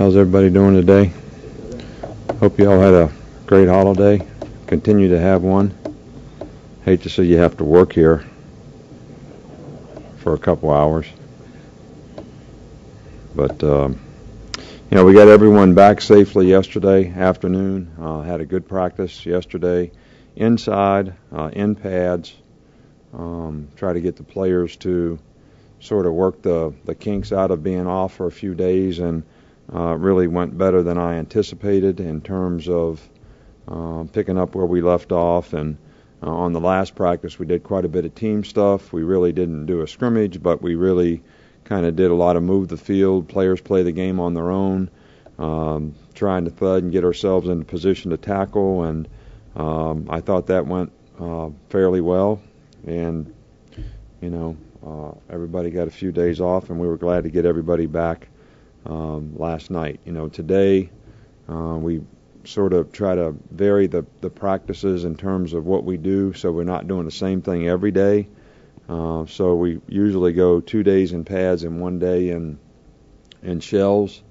How's everybody doing today? Hope you all had a great holiday. Continue to have one. Hate to see you have to work here for a couple hours. But, we got everyone back safely yesterday afternoon. Had a good practice yesterday inside, in pads. Try to get the players to sort of work the kinks out of being off for a few days, and really went better than I anticipated in terms of picking up where we left off. And on the last practice, we did quite a bit of team stuff. We really didn't do a scrimmage, but we really kind of did a lot of move the field. Players play the game on their own, trying to thud and get ourselves into position to tackle. And I thought that went fairly well. And, everybody got a few days off, and we were glad to get everybody back last night. Today we sort of try to vary the practices in terms of what we do, so we're not doing the same thing every day. So we usually go 2 days in pads and 1 day in shells.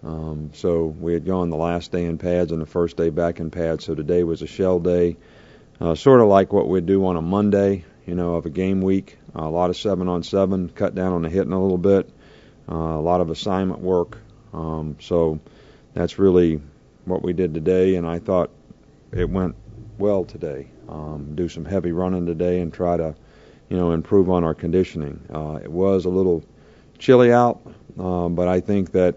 So we had gone the last day in pads and the first day back in pads, so today was a shell day. Sort of like what we'd do on a Monday, of a game week. A lot of 7-on-7, cut down on the hitting a little bit. A lot of assignment work. So that's really what we did today, and I thought it went well today. Do some heavy running today and try to, improve on our conditioning. It was a little chilly out, but I think that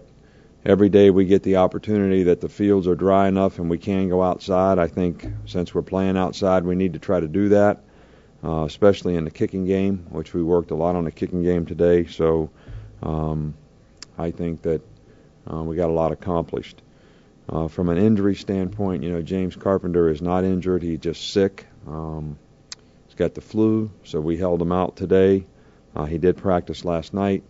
every day we get the opportunity that the fields are dry enough and we can go outside. I think since we're playing outside, we need to try to do that, especially in the kicking game, which we worked a lot on the kicking game today. So I think that we got a lot accomplished. From an injury standpoint, James Carpenter is not injured. He's just sick. He's got the flu, so we held him out today. He did practice last night.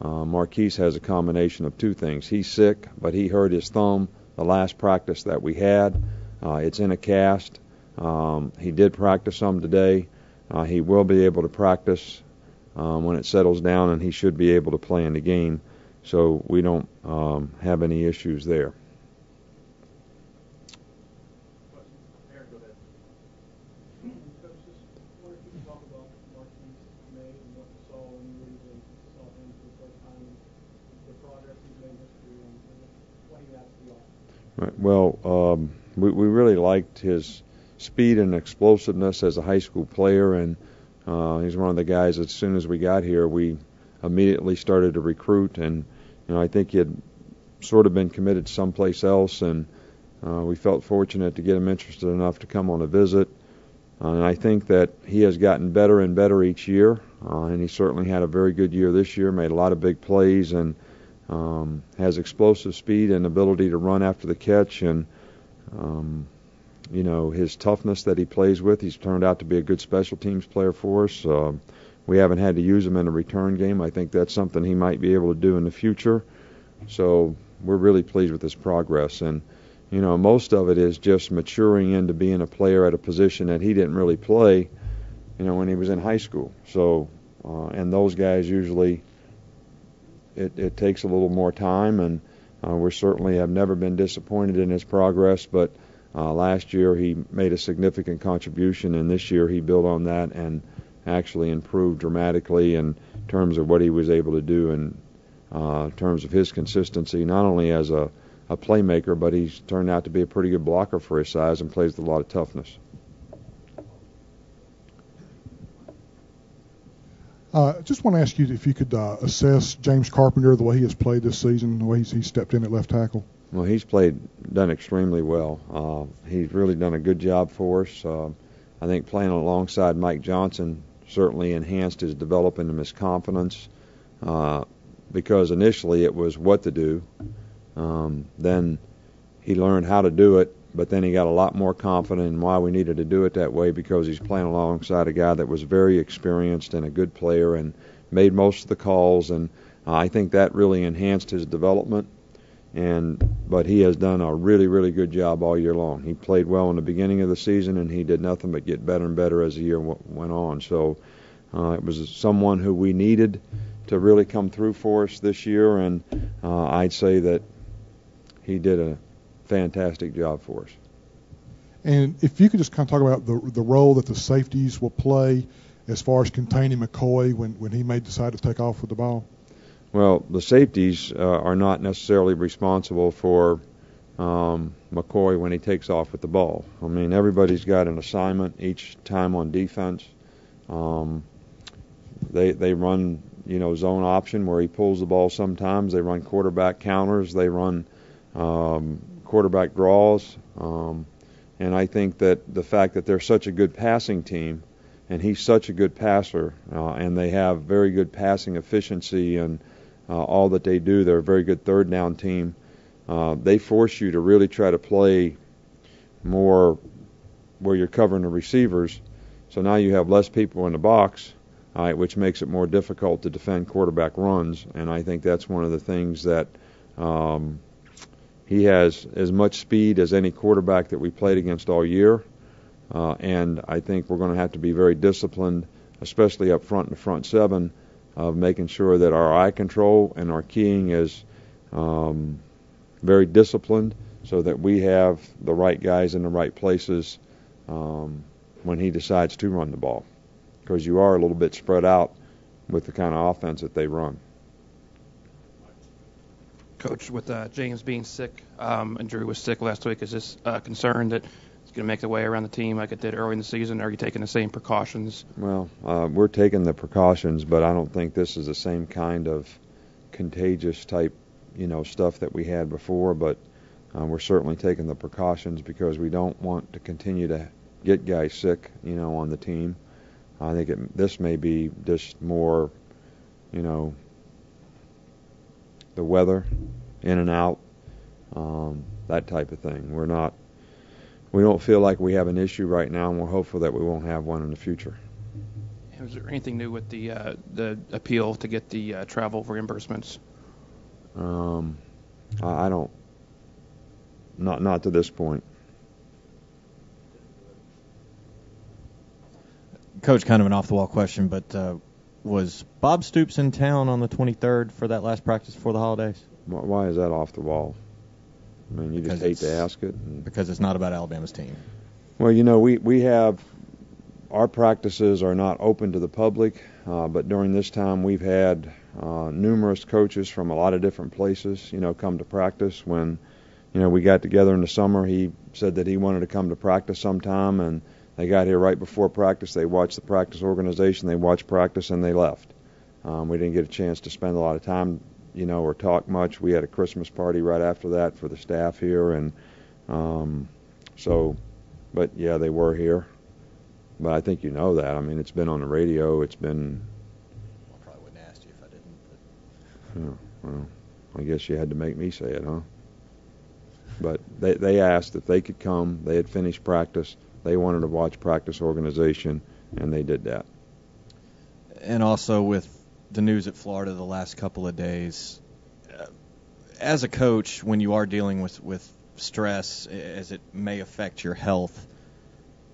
Marquise has a combination of two things. He's sick, but he hurt his thumb the last practice that we had. It's in a cast. He did practice some today. He will be able to practice when it settles down, and he should be able to play in the game. So we don't have any issues there. Right. Well, we really liked his speed and explosiveness as a high school player, and he's one of the guys, as soon as we got here, we immediately started to recruit. And I think he had sort of been committed someplace else, and we felt fortunate to get him interested enough to come on a visit. And I think that he has gotten better and better each year, and he certainly had a very good year this year, made a lot of big plays, and has explosive speed and ability to run after the catch. And his toughness that he plays with, he's turned out to be a good special teams player for us. We haven't had to use him in a return game. I think that's something he might be able to do in the future. So we're really pleased with his progress. And most of it is just maturing into being a player at a position that he didn't really play when he was in high school. So and those guys usually it takes a little more time, and we certainly have never been disappointed in his progress. But last year he made a significant contribution, and this year he built on that and actually improved dramatically in terms of what he was able to do in terms of his consistency, not only as a playmaker, but he's turned out to be a pretty good blocker for his size and plays with a lot of toughness. Just want to ask you if you could assess James Carpenter, the way he has played this season, the way he's stepped in at left tackle. Well, he's done extremely well. He's really done a good job for us. I think playing alongside Mike Johnson certainly enhanced his development and his confidence, because initially it was what to do. Then he learned how to do it, but then he got a lot more confident in why we needed to do it that way, because he's playing alongside a guy that was very experienced and a good player and made most of the calls, and I think that really enhanced his development. But he has done a really, really good job all year long. He played well in the beginning of the season, and he did nothing but get better and better as the year went on. So it was someone who we needed to really come through for us this year, and I'd say that he did a fantastic job for us. And if you could just kind of talk about the role that the safeties will play as far as containing McCoy when he may decide to take off with the ball. Well, the safeties are not necessarily responsible for McCoy when he takes off with the ball. I mean, everybody's got an assignment each time on defense. They run, zone option where he pulls the ball sometimes. They run quarterback counters. They run quarterback draws. And I think that the fact that they're such a good passing team, and he's such a good passer, and they have very good passing efficiency and all that they do, they're a very good third down team. They force you to really try to play more where you're covering the receivers. So now you have less people in the box, which makes it more difficult to defend quarterback runs. And I think that's one of the things that he has as much speed as any quarterback that we played against all year. And I think we're going to have to be very disciplined, especially up front in the front seven, of making sure that our eye control and our keying is very disciplined so that we have the right guys in the right places when he decides to run the ball. Because you are a little bit spread out with the kind of offense that they run. Coach, with James being sick and Drew was sick last week, is this a concern that it's going to make the way around the team like it did early in the season? Are you taking the same precautions? Well, we're taking the precautions, but I don't think this is the same kind of contagious type, stuff that we had before. But we're certainly taking the precautions because we don't want to continue to get guys sick, on the team. I think this may be just more, the weather, in and out, that type of thing. We don't feel like we have an issue right now, and we're hopeful that we won't have one in the future. Is there anything new with the appeal to get the travel reimbursements? I don't. Not to this point. Coach, kind of an off-the-wall question, but was Bob Stoops in town on the 23rd for that last practice before the holidays? Why is that off the wall? I mean, you just hate to ask it. Because it's not about Alabama's team. Well, we have our practices are not open to the public, but during this time we've had numerous coaches from a lot of different places, come to practice. When, we got together in the summer, he said that he wanted to come to practice sometime, and they got here right before practice. They watched the practice organization, they watched practice, and they left. We didn't get a chance to spend a lot of time, or talk much. We had a Christmas party right after that for the staff here, and but yeah, they were here. But I think you know that. I mean, it's been on the radio. It's been. I probably wouldn't ask you if I didn't. But... well, I guess you had to make me say it, huh? But they asked if they could come. They had finished practice. They wanted to watch practice organization, and they did that. And also with the news at Florida the last couple of days, as a coach, when you are dealing with stress, as it may affect your health,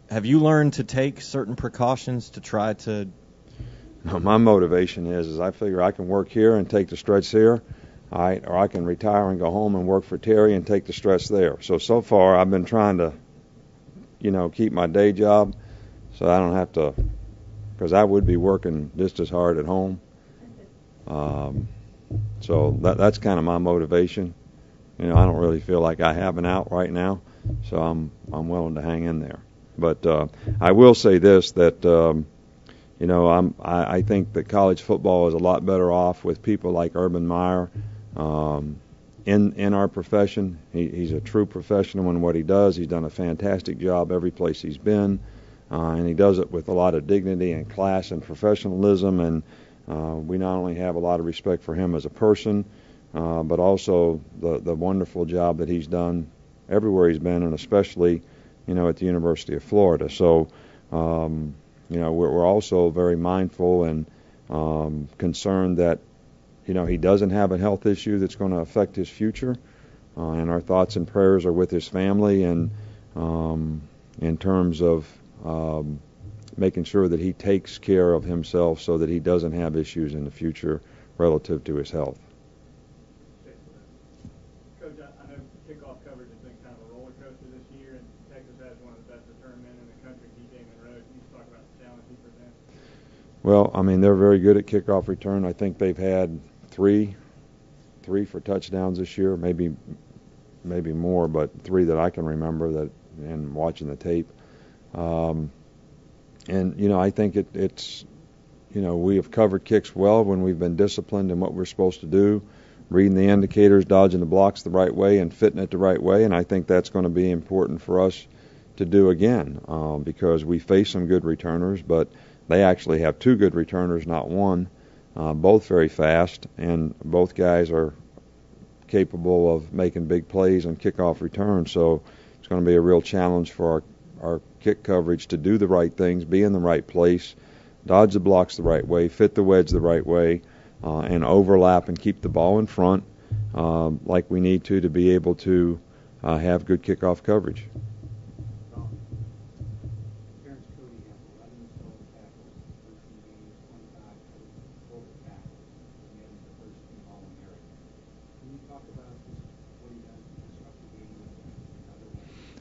have you learned to take certain precautions to try to? My motivation is I figure I can work here and take the stretch here, all right, or I can retire and go home and work for Terry and take the stretch there. So far I've been trying to, keep my day job so I don't have to, because I would be working just as hard at home. So that's kind of my motivation. I don't really feel like I have an out right now, so I'm willing to hang in there. But I will say this, that I think that college football is a lot better off with people like Urban Meyer in our profession. He's a true professional in what he does. He's done a fantastic job every place he's been, and he does it with a lot of dignity and class and professionalism. And we not only have a lot of respect for him as a person, but also the wonderful job that he's done everywhere he's been, and especially at the University of Florida. So, we're also very mindful and concerned that, he doesn't have a health issue that's going to affect his future. And our thoughts and prayers are with his family, and in terms of making sure that he takes care of himself so that he doesn't have issues in the future relative to his health. Coach, I know Well, I mean, they're very good at kickoff return. I think they've had three for touchdowns this year, maybe more, but three that I can remember that and watching the tape. And I think it's we have covered kicks well when we've been disciplined in what we're supposed to do, reading the indicators, dodging the blocks the right way, and fitting it the right way. And I think that's going to be important for us to do again because we face some good returners, but they actually have two good returners, not one, both very fast, and both guys are capable of making big plays on kickoff returns. So it's going to be a real challenge for our kick coverage to do the right things, be in the right place, dodge the blocks the right way, fit the wedge the right way, and overlap and keep the ball in front like we need to be able to have good kickoff coverage.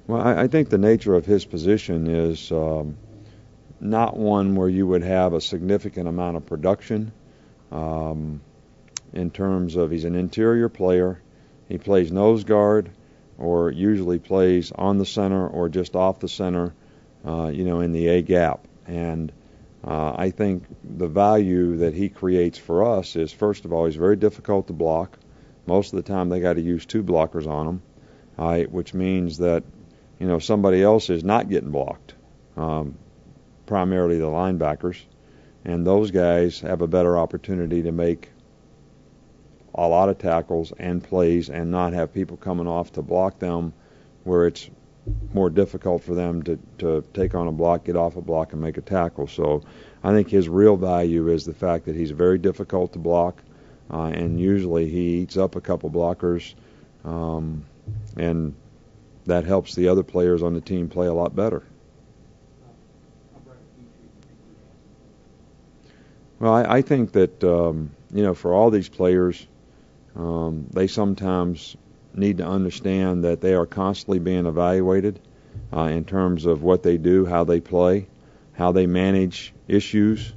Well, I think the nature of his position is not one where you would have a significant amount of production in terms of he's an interior player. He plays nose guard or usually plays on the center or just off the center, in the A gap. And I think the value that he creates for us is, first of all, he's very difficult to block. Most of the time they got to use two blockers on him, which means that somebody else is not getting blocked, primarily the linebackers, and those guys have a better opportunity to make a lot of tackles and plays and not have people coming off to block them where it's more difficult for them to take on a block, get off a block, and make a tackle. So I think his real value is the fact that he's very difficult to block, and usually he eats up a couple blockers, and that helps the other players on the team play a lot better. Well, I think that, for all these players, they sometimes need to understand that they are constantly being evaluated in terms of what they do, how they play, how they manage issues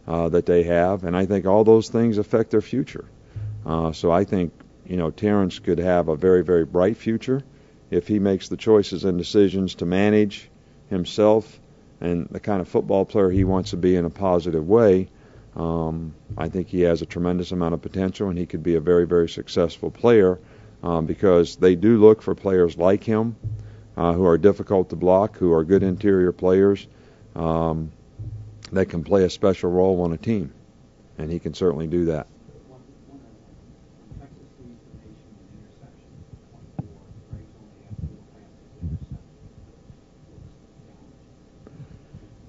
that they have. And I think all those things affect their future. So I think, Terrence could have a very, very bright future if he makes the choices and decisions to manage himself and the kind of football player he wants to be in a positive way. I think he has a tremendous amount of potential, and he could be a very, very successful player because they do look for players like him who are difficult to block, who are good interior players that can play a special role on a team, and he can certainly do that.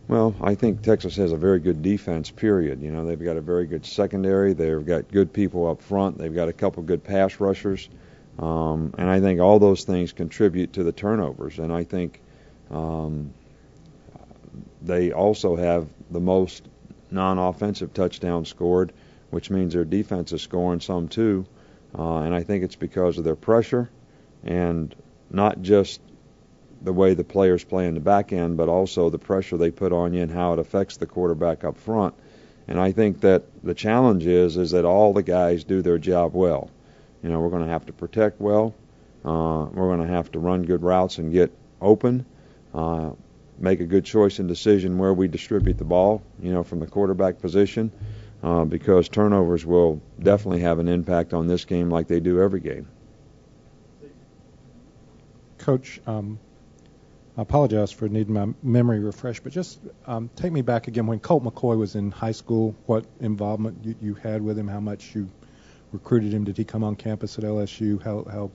Well, I think Texas has a very good defense, period. They've got a very good secondary. They've got good people up front. They've got a couple good pass rushers. And I think all those things contribute to the turnovers. And I think they also have the most non-offensive touchdowns scored, which means their defense is scoring some too. And I think it's because of their pressure and not just the way the players play in the back end, but also the pressure they put on you and how it affects the quarterback up front. And I think that the challenge is that all the guys do their job well. We're going to have to protect well. We're going to have to run good routes and get open, make a good choice and decision where we distribute the ball, from the quarterback position, because turnovers will definitely have an impact on this game like they do every game. Coach, I apologize for needing my memory refreshed, but just take me back again when Colt McCoy was in high school, what involvement you had with him, how much you recruited him. Did he come on campus at LSU? How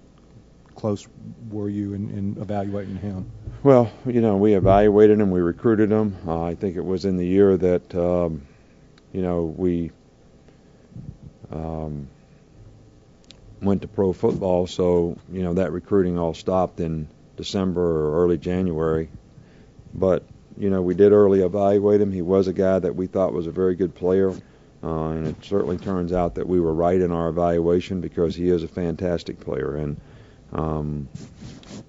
close were you in evaluating him? Well, we evaluated him, we recruited him. I think it was in the year that, we went to pro football, so, that recruiting all stopped in December or early January. But, we did early evaluate him. He was a guy that we thought was a very good player, and it certainly turns out that we were right in our evaluation because he is a fantastic player and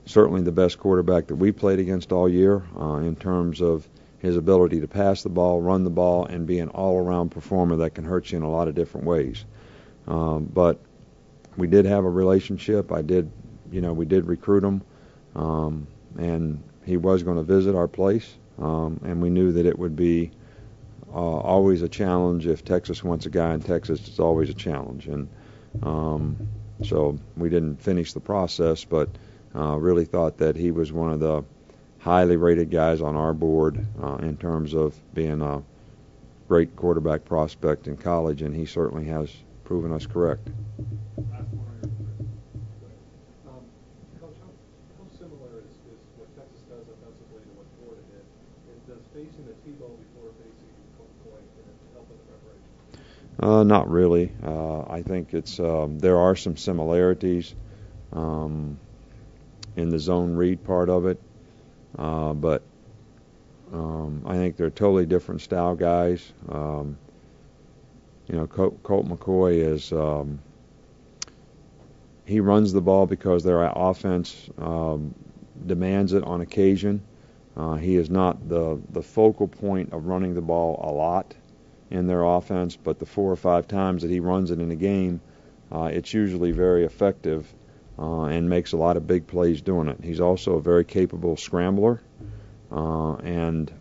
certainly the best quarterback that we played against all year in terms of his ability to pass the ball, run the ball, and be an all-around performer that can hurt you in a lot of different ways. But we did have a relationship. We did recruit him, and he was going to visit our place, and we knew that it would be always a challenge. If Texas wants a guy in Texas, it's always a challenge. And so we didn't finish the process, but really thought that he was one of the highly rated guys on our board in terms of being a great quarterback prospect in college, and he certainly has proven us correct. Coach, how similar is what Texas does offensively to what Florida did? And does facing the T-ball before facing Colt McCoy help in the preparation? Not really. I think there are some similarities in the zone read part of it, but I think they're totally different style guys. Colt McCoy is he runs the ball because their offense demands it on occasion. He is not the focal point of running the ball a lot in their offense, but the 4 or 5 times that he runs it in a game, it's usually very effective and makes a lot of big plays doing it. He's also a very capable scrambler, and